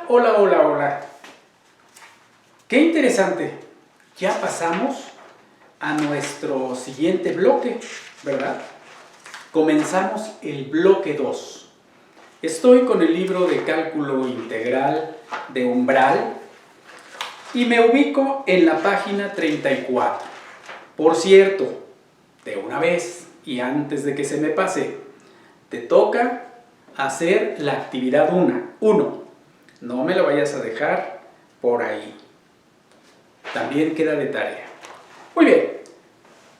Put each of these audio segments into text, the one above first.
Hola, hola, hola. Qué interesante. Ya pasamos a nuestro siguiente bloque, ¿verdad? Comenzamos el bloque 2. Estoy con el libro de cálculo integral de umbral y me ubico en la página 34. Por cierto, de una vez y antes de que se me pase, te toca hacer la actividad 1. No me lo vayas a dejar por ahí. También queda de tarea. Muy bien.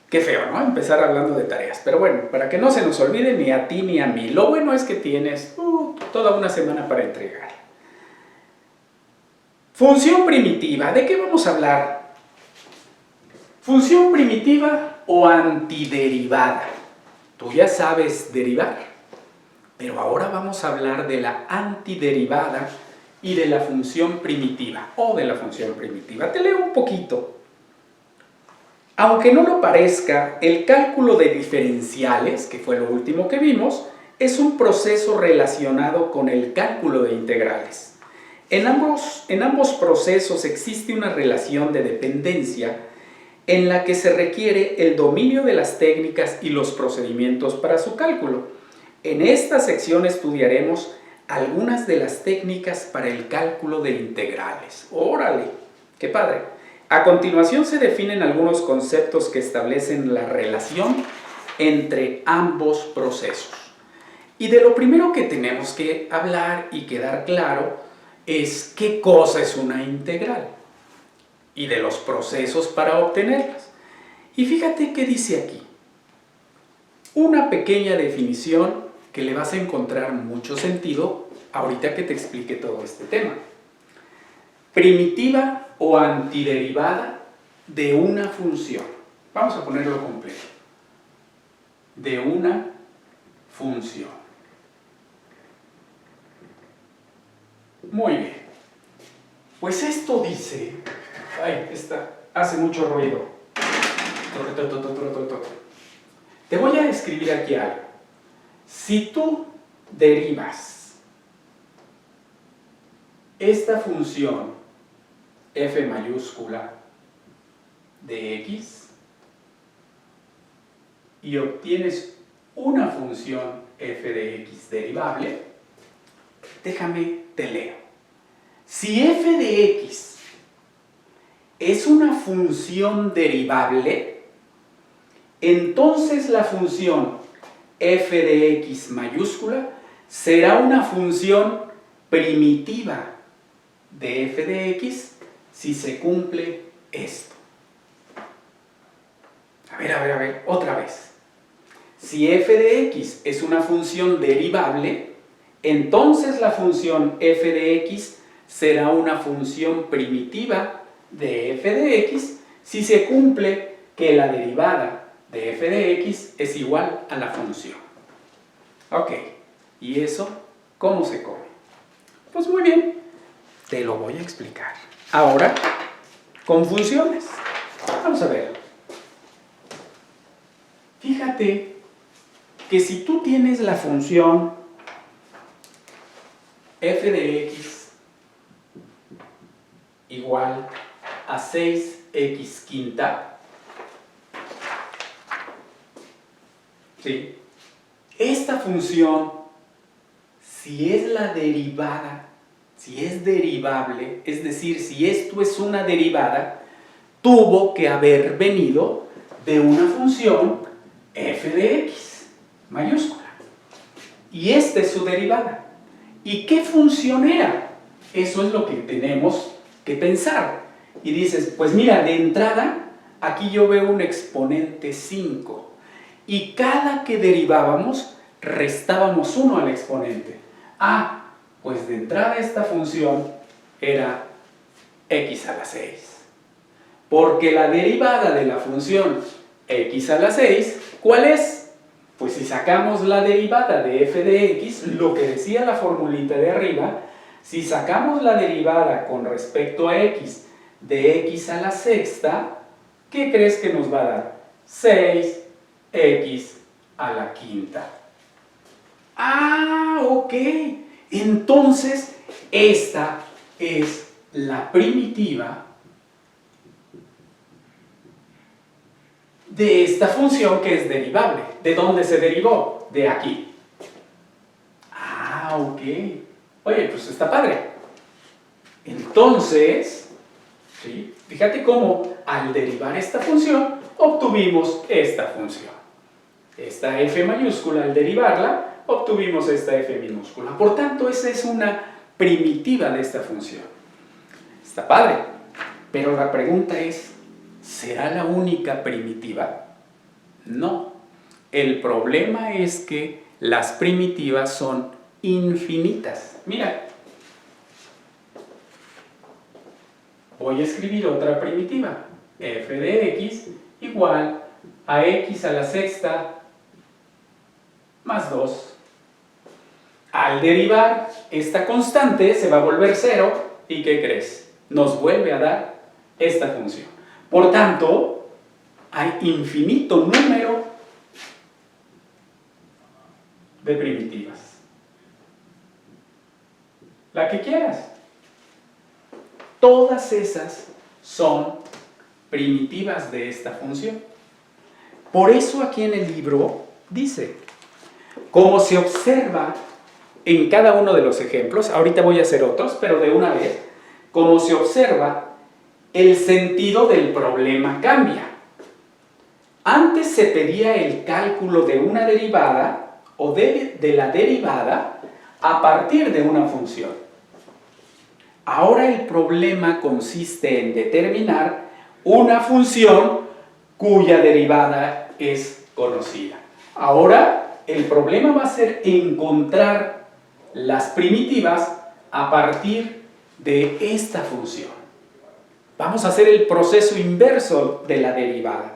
Qué feo, ¿no? Empezar hablando de tareas. Pero bueno, para que no se nos olvide ni a ti ni a mí. Lo bueno es que tienes toda una semana para entregar. Función primitiva. ¿De qué vamos a hablar? Función primitiva o antiderivada. Tú ya sabes derivar. Pero ahora vamos a hablar de la antiderivada y de la función primitiva, o de la función primitiva. Te leo un poquito. Aunque no lo parezca, el cálculo de diferenciales, que fue lo último que vimos, es un proceso relacionado con el cálculo de integrales. En ambos procesos existe una relación de dependencia en la que se requiere el dominio de las técnicas y los procedimientos para su cálculo. En esta sección estudiaremos algunas de las técnicas para el cálculo de integrales. ¡Órale! ¡Qué padre! A continuación se definen algunos conceptos que establecen la relación entre ambos procesos. Y de lo primero que tenemos que hablar y quedar claro es qué cosa es una integral y de los procesos para obtenerlas. Y fíjate qué dice aquí. Una pequeña definición que le vas a encontrar mucho sentido ahorita que te explique todo este tema. Primitiva o antiderivada de una función. Vamos a ponerlo completo. De una función. Muy bien. Pues esto dice... Ay, hace mucho ruido. Te voy a escribir aquí algo. Si tú derivas esta función f mayúscula de x y obtienes una función f de x derivable, déjame te leo. Si f de x es una función derivable, entonces la función f de x mayúscula será una función primitiva de f de x si se cumple esto. A ver, otra vez. Si f de x es una función derivable, entonces la función f de x será una función primitiva de f de x si se cumple que la derivada de f de x es igual a la función. Ok, ¿y eso cómo se come? Pues muy bien, te lo voy a explicar. Ahora, con funciones. Vamos a ver. Fíjate que si tú tienes la función f de x igual a 6x quinta, ¿sí? Esta función, si es la derivada, si es derivable, es decir, si esto es una derivada, tuvo que haber venido de una función f de x mayúscula. Y esta es su derivada. ¿Y qué función era? Eso es lo que tenemos que pensar. Y dices, pues mira, de entrada, aquí yo veo un exponente 5. Y cada que derivábamos, restábamos 1 al exponente. Ah, pues de entrada esta función era x a la 6. Porque la derivada de la función x a la 6, ¿cuál es? Pues si sacamos la derivada de f de x, lo que decía la formulita de arriba, si sacamos la derivada con respecto a x de x a la sexta, ¿qué crees que nos va a dar? 6x a la quinta. Ah, ok. Entonces, esta es la primitiva de esta función que es derivable. ¿De dónde se derivó? De aquí. Ah, ok. Oye, pues está padre. Entonces, ¿sí? Fíjate cómo al derivar esta función, obtuvimos esta función. Esta f mayúscula, al derivarla, obtuvimos esta f minúscula. Por tanto, esa es una primitiva de esta función. Está padre. Pero la pregunta es, ¿será la única primitiva? No. El problema es que las primitivas son infinitas. Mira, voy a escribir otra primitiva. F de x igual a x a la sexta más 2. Al derivar, esta constante se va a volver 0. ¿Y qué crees? Nos vuelve a dar esta función. Por tanto, hay infinito número de primitivas. La que quieras. Todas esas son primitivas de esta función. Por eso aquí en el libro dice, como se observa en cada uno de los ejemplos, ahorita voy a hacer otros, pero de una vez, como se observa, el sentido del problema cambia. Antes se pedía el cálculo de una derivada o de la derivada a partir de una función. Ahora el problema consiste en determinar una función cuya derivada es conocida. Ahora el problema va a ser encontrar las primitivas a partir de esta función. Vamos a hacer el proceso inverso de la derivada.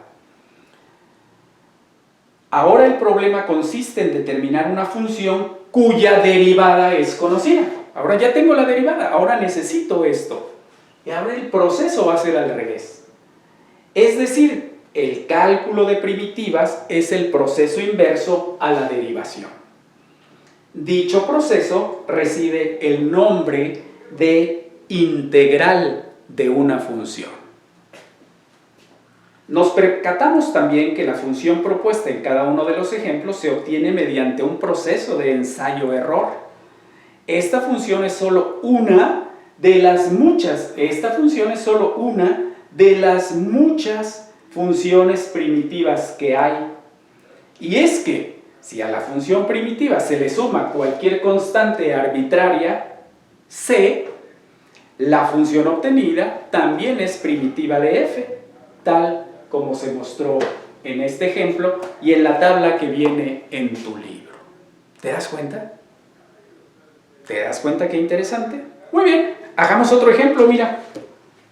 Ahora el problema consiste en determinar una función cuya derivada es conocida. Ahora ya tengo la derivada, ahora necesito esto. Y ahora el proceso va a ser al revés. Es decir, el cálculo de primitivas es el proceso inverso a la derivación. Dicho proceso recibe el nombre de integral de una función. Nos percatamos también que la función propuesta en cada uno de los ejemplos se obtiene mediante un proceso de ensayo-error. Esta función es solo una de las muchas funciones primitivas que hay. Y es que si a la función primitiva se le suma cualquier constante arbitraria, c, la función obtenida también es primitiva de f, tal como se mostró en este ejemplo y en la tabla que viene en tu libro. ¿Te das cuenta? ¿Te das cuenta qué interesante? Muy bien, hagamos otro ejemplo, mira.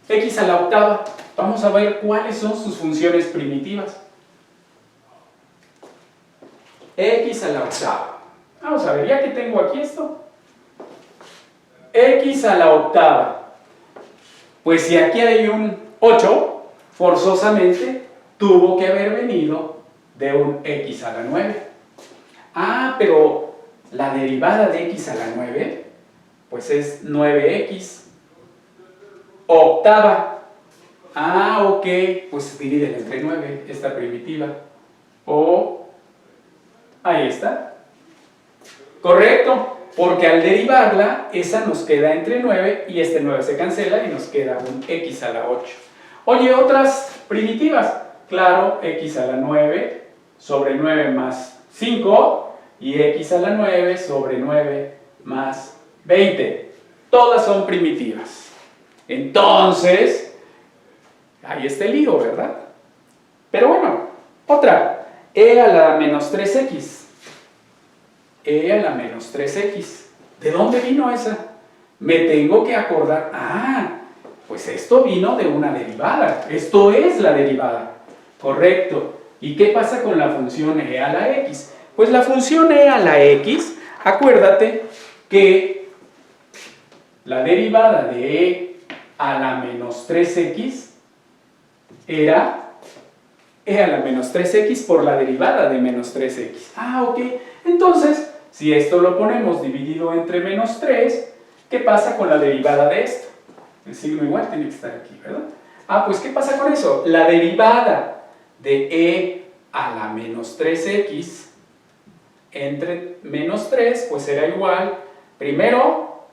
X a la octava. Vamos a ver cuáles son sus funciones primitivas. X a la octava. Vamos a ver, ya que tengo aquí esto. X a la octava. Pues si aquí hay un 8, forzosamente tuvo que haber venido de un x a la 9. Ah, pero la derivada de x a la 9, pues es 9x octava. Ah, ok, pues divídela entre 9, esta primitiva. O, ahí está. Correcto, porque al derivarla, esa nos queda entre 9 y este 9 se cancela y nos queda un x a la 8. Oye, otras primitivas. Claro, x a la 9 sobre 9 más 5 y x a la 9 sobre 9 más 20. Todas son primitivas. Entonces, ahí está el lío, ¿verdad? Pero bueno, otra. E a la menos 3x. E a la menos 3x. ¿De dónde vino esa? Me tengo que acordar. Ah, pues esto vino de una derivada. Esto es la derivada. Correcto. ¿Y qué pasa con la función e a la x? Pues la función e a la x, acuérdate que la derivada de e a la menos 3x era e a la menos 3x por la derivada de menos 3x. Ah, ok. Entonces, si esto lo ponemos dividido entre menos 3, ¿Qué pasa con la derivada de esto? El signo igual tiene que estar aquí, ¿verdad? Ah, pues ¿qué pasa con eso? La derivada de e a la menos 3x entre menos 3, pues será igual, primero,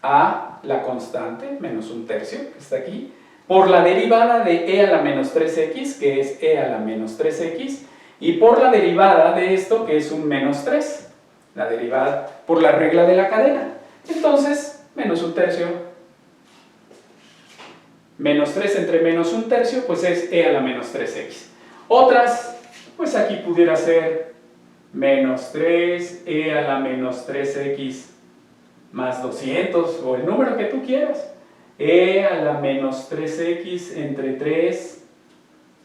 a la constante, menos 1/3, que está aquí, por la derivada de e a la menos 3x, que es e a la menos 3x, y por la derivada de esto, que es un menos 3, la derivada por la regla de la cadena. Entonces, menos 1/3, menos 3 entre menos 1/3, pues es e a la menos 3x. Otras, pues aquí pudiera ser menos 3 e a la menos 3x más 200, o el número que tú quieras. E a la menos 3x entre 3,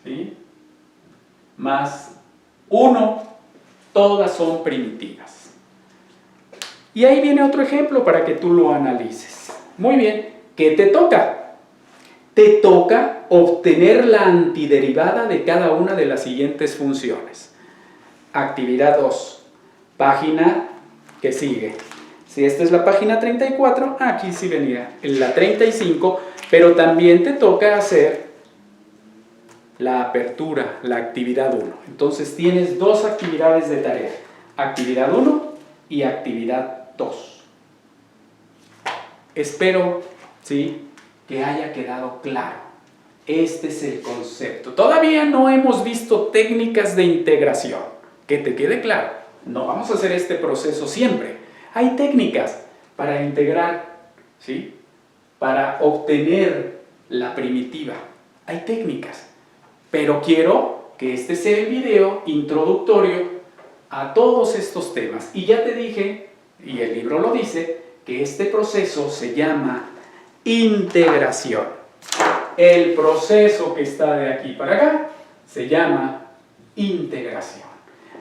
¿sí?, más 1, todas son primitivas. Y ahí viene otro ejemplo para que tú lo analices. Muy bien, ¿qué te toca? Te toca obtener la antiderivada de cada una de las siguientes funciones. Actividad 2, página que sigue. Si esta es la página 34, aquí sí venía en la 35, pero también te toca hacer la apertura, la actividad 1. Entonces tienes dos actividades de tarea, actividad 1 y actividad 2. Espero, ¿sí?, que haya quedado claro. Este es el concepto. Todavía no hemos visto técnicas de integración. Que te quede claro, no vamos a hacer este proceso siempre. Hay técnicas para integrar, ¿sí?, para obtener la primitiva. Hay técnicas. Pero quiero que este sea el video introductorio a todos estos temas. Y ya te dije, y el libro lo dice, que este proceso se llama integración. El proceso que está de aquí para acá se llama integración.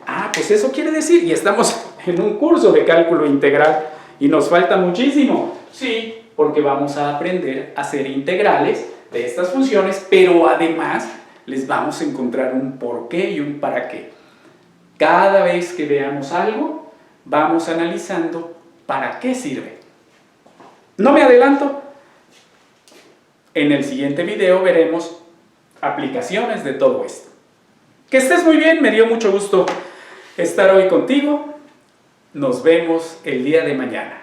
Ah, pues eso quiere decir, y estamos en un curso de cálculo integral y nos falta muchísimo. Sí, porque vamos a aprender a hacer integrales de estas funciones, pero además les vamos a encontrar un porqué y un para qué. Cada vez que veamos algo, vamos analizando para qué sirve. No me adelanto. En el siguiente video veremos aplicaciones de todo esto. Que estés muy bien, me dio mucho gusto estar hoy contigo. Nos vemos el día de mañana.